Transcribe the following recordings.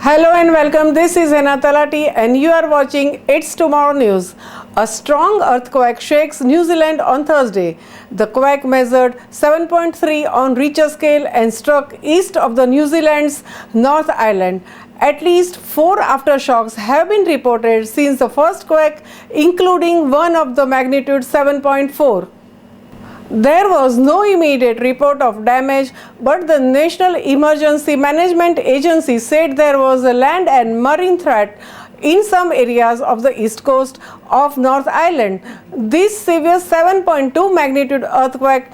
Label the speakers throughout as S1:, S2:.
S1: Hello and welcome. This is Hena Talati and you are watching It's Tomorrow News. A strong earthquake shakes New Zealand on Thursday. The quake measured 7.3 on Richter scale and struck east of the New Zealand's North Island. At least 4 aftershocks have been reported since the first quake, including one of the magnitude 7.4. There was no immediate report of damage, but the National Emergency Management Agency said there was a land and marine threat in some areas of the east coast of North Island. This severe 7.2 magnitude earthquake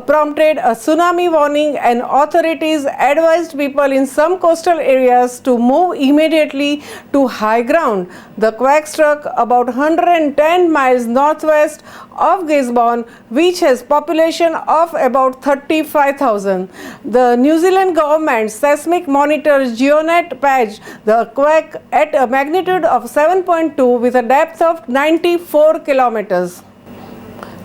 S1: prompted a tsunami warning, and authorities advised people in some coastal areas to move immediately to high ground. The quake struck about 110 miles northwest of Gisborne, which has population of about 35,000. The New Zealand government seismic monitor GeoNet paged the quake at a magnitude of 7.2 with a depth of 94 kilometers.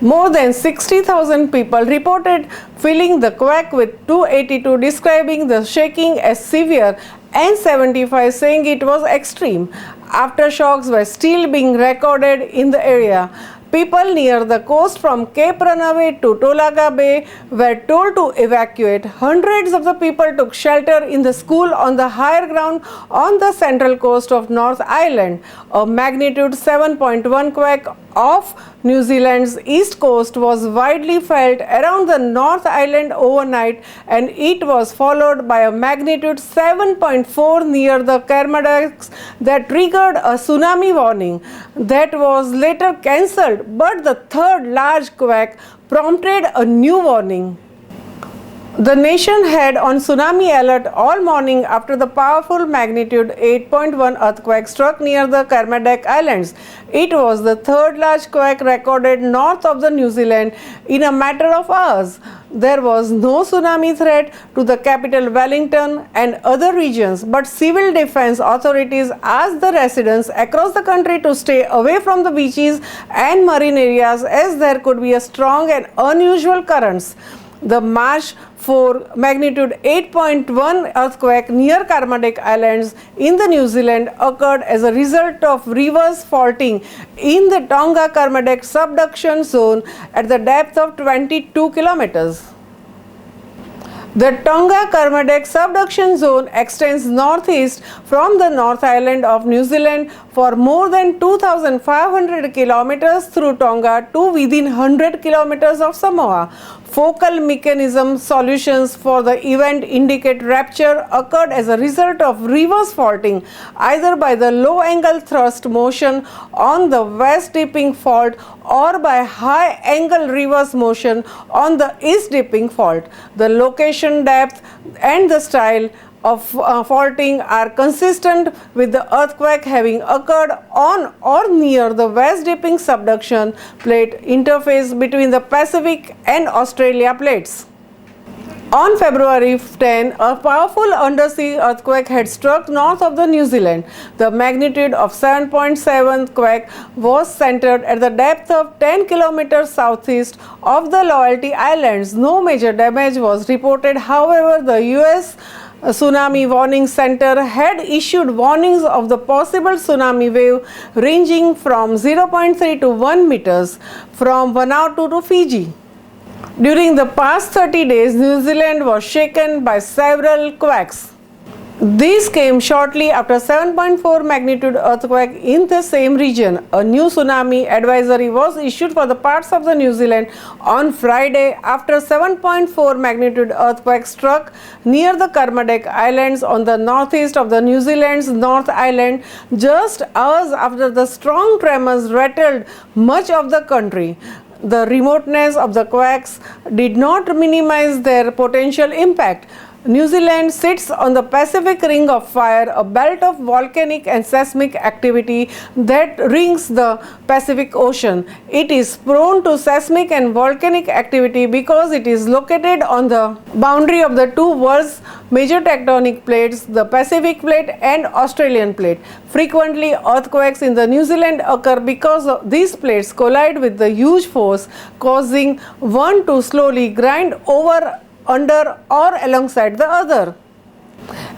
S1: More than 60,000 people reported feeling the quake, with 282 describing the shaking as severe and 75 saying it was extreme. Aftershocks were still being recorded in the area. People near the coast from Cape Runaway to Tolaga Bay were told to evacuate. Hundreds of the people took shelter in the school on the higher ground on the central coast of North Island. A magnitude 7.1 quake off New Zealand's east coast was widely felt around the North Island overnight, and it was followed by a magnitude 7.4 near the Kermadec that triggered a tsunami warning that was later cancelled, but the third large quake prompted a new warning. The nation had on tsunami alert all morning after the powerful magnitude 8.1 earthquake struck near the Kermadec Islands. It was the third large quake recorded north of the New Zealand in a matter of hours. There was no tsunami threat to the capital Wellington and other regions, but civil defense authorities asked the residents across the country to stay away from the beaches and marine areas as there could be a strong and unusual currents. The March 4 magnitude 8.1 earthquake near Kermadec Islands in the New Zealand occurred as a result of reverse faulting in the Tonga Kermadec subduction zone at the depth of 22 kilometers. The Tonga Kermadec subduction zone extends northeast from the North Island of New Zealand for more than 2,500 kilometers through Tonga to within 100 kilometers of Samoa. Focal mechanism solutions for the event indicate rupture occurred as a result of reverse faulting, either by the low angle thrust motion on the west dipping fault or by high angle reverse motion on the east dipping fault. The location, depth and the style of faulting are consistent with the earthquake having occurred on or near the west dipping subduction plate interface between the Pacific and Australia plates. On February 10, a powerful undersea earthquake had struck north of the New Zealand. The magnitude of 7.7 quake was centered at the depth of 10 kilometers southeast of the Loyalty Islands. No major damage was reported. However, the U.S. Tsunami Warning Center had issued warnings of the possible tsunami wave ranging from 0.3 to 1 meters from Vanuatu to Fiji. During the past 30 days, New Zealand was shaken by several quakes. These came shortly after 7.4 magnitude earthquake in the same region. A new tsunami advisory was issued for the parts of the New Zealand on Friday after 7.4 magnitude earthquake struck near the Kermadec Islands on the northeast of the New Zealand's North Island, just hours after the strong tremors rattled much of the country. The remoteness of the quakes did not minimize their potential impact. New Zealand sits on the Pacific Ring of Fire, a belt of volcanic and seismic activity that rings the Pacific Ocean. It is prone to seismic and volcanic activity because it is located on the boundary of the two world's major tectonic plates, the Pacific Plate and Australian Plate. Frequently, earthquakes in the New Zealand occur because these plates collide with the huge force, causing one to slowly grind over, under or alongside the other.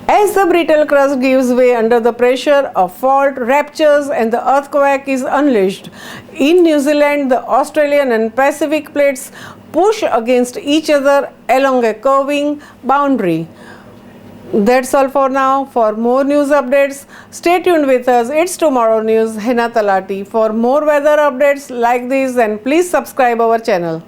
S1: As the brittle crust gives way under the pressure, a fault ruptures and the earthquake is unleashed. In New Zealand, the Australian and Pacific plates push against each other along a curving boundary. That's all for now. For more news updates, stay tuned with us. It's Tomorrow News, Hena Talati. For more weather updates like this, then please subscribe our channel.